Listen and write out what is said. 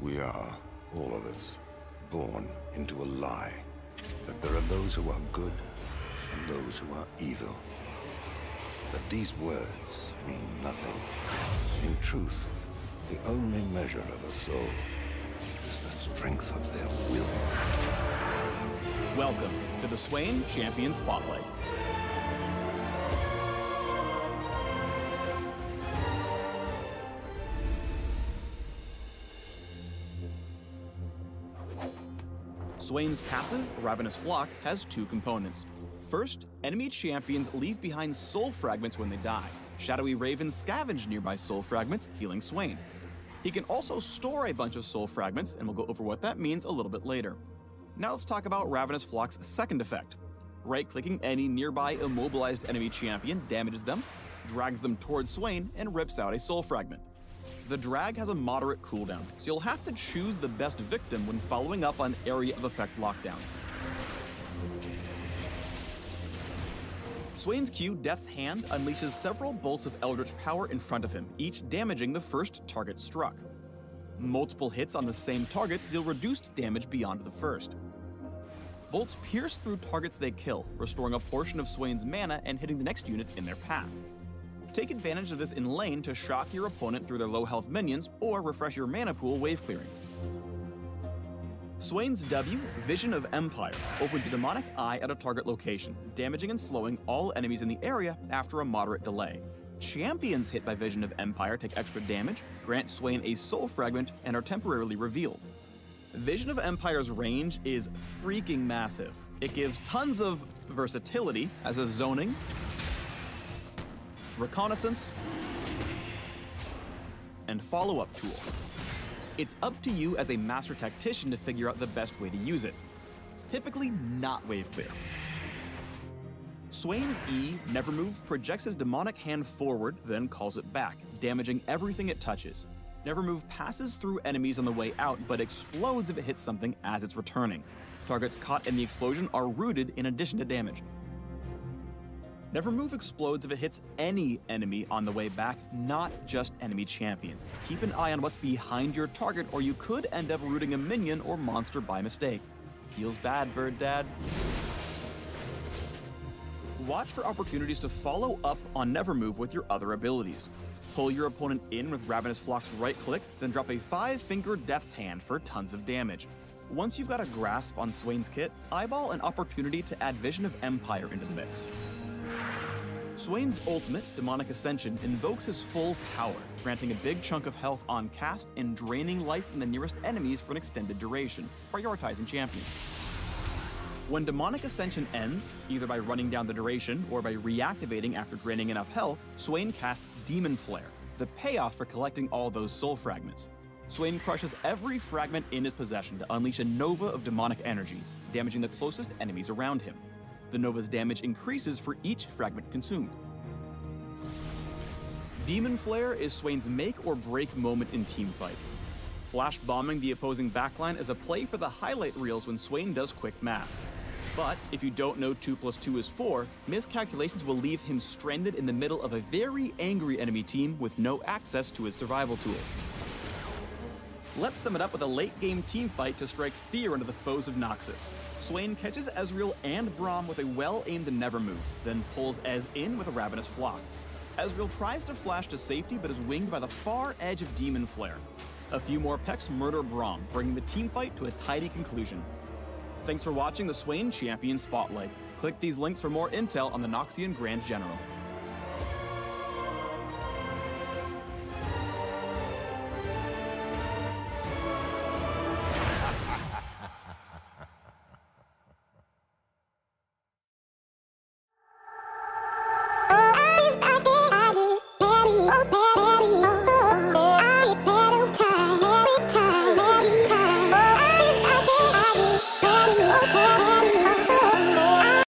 We are, all of us, born into a lie. That there are those who are good and those who are evil. But these words mean nothing. In truth, the only measure of a soul is the strength of their will. Welcome to the Swain Champion Spotlight. Swain's passive, Ravenous Flock, has two components. First, enemy champions leave behind soul fragments when they die. Shadowy ravens scavenge nearby soul fragments, healing Swain. He can also store a bunch of soul fragments, and we'll go over what that means a little bit later. Now let's talk about Ravenous Flock's second effect. Right-clicking any nearby immobilized enemy champion damages them, drags them towards Swain, and rips out a soul fragment. The drag has a moderate cooldown, so you'll have to choose the best victim when following up on area of effect lockdowns. Swain's Q, Death's Hand, unleashes several bolts of Eldritch power in front of him, each damaging the first target struck. Multiple hits on the same target deal reduced damage beyond the first. Bolts pierce through targets they kill, restoring a portion of Swain's mana and hitting the next unit in their path. Take advantage of this in lane to shock your opponent through their low health minions, or refresh your mana pool wave clearing. Swain's W, Vision of Empire, opens a demonic eye at a target location, damaging and slowing all enemies in the area after a moderate delay. Champions hit by Vision of Empire take extra damage, grant Swain a soul fragment, and are temporarily revealed. Vision of Empire's range is freaking massive. It gives tons of versatility as a zoning, reconnaissance, and follow-up tool. It's up to you as a master tactician to figure out the best way to use it. It's typically not wave clear. Swain's E, Nevermove, projects his demonic hand forward, then calls it back, damaging everything it touches. Nevermove passes through enemies on the way out, but explodes if it hits something as it's returning. Targets caught in the explosion are rooted in addition to damage. Nevermove explodes if it hits any enemy on the way back, not just enemy champions. Keep an eye on what's behind your target, or you could end up rooting a minion or monster by mistake. Feels bad, Bird Dad. Watch for opportunities to follow up on Nevermove with your other abilities. Pull your opponent in with Ravenous Flock's right click, then drop a 5-finger Death's Hand for tons of damage. Once you've got a grasp on Swain's kit, eyeball an opportunity to add Vision of Empire into the mix. Swain's ultimate, Demonic Ascension, invokes his full power, granting a big chunk of health on cast and draining life from the nearest enemies for an extended duration, prioritizing champions. When Demonic Ascension ends, either by running down the duration or by reactivating after draining enough health, Swain casts Demon Flare, the payoff for collecting all those soul fragments. Swain crushes every fragment in his possession to unleash a nova of demonic energy, damaging the closest enemies around him. The nova's damage increases for each fragment consumed. Demon Flare is Swain's make or break moment in teamfights. Flash bombing the opposing backline is a play for the highlight reels when Swain does quick maths. But if you don't know 2 + 2 is 4, miscalculations will leave him stranded in the middle of a very angry enemy team with no access to his survival tools. Let's sum it up with a late-game teamfight to strike fear into the foes of Noxus. Swain catches Ezreal and Braum with a well-aimed Nevermove, then pulls Ez in with a Ravenous Flock. Ezreal tries to flash to safety but is winged by the far edge of Demon Flare. A few more pecks murder Braum, bringing the teamfight to a tidy conclusion. Thanks for watching the Swain Champion Spotlight. Click these links for more intel on the Noxian Grand General. Oh,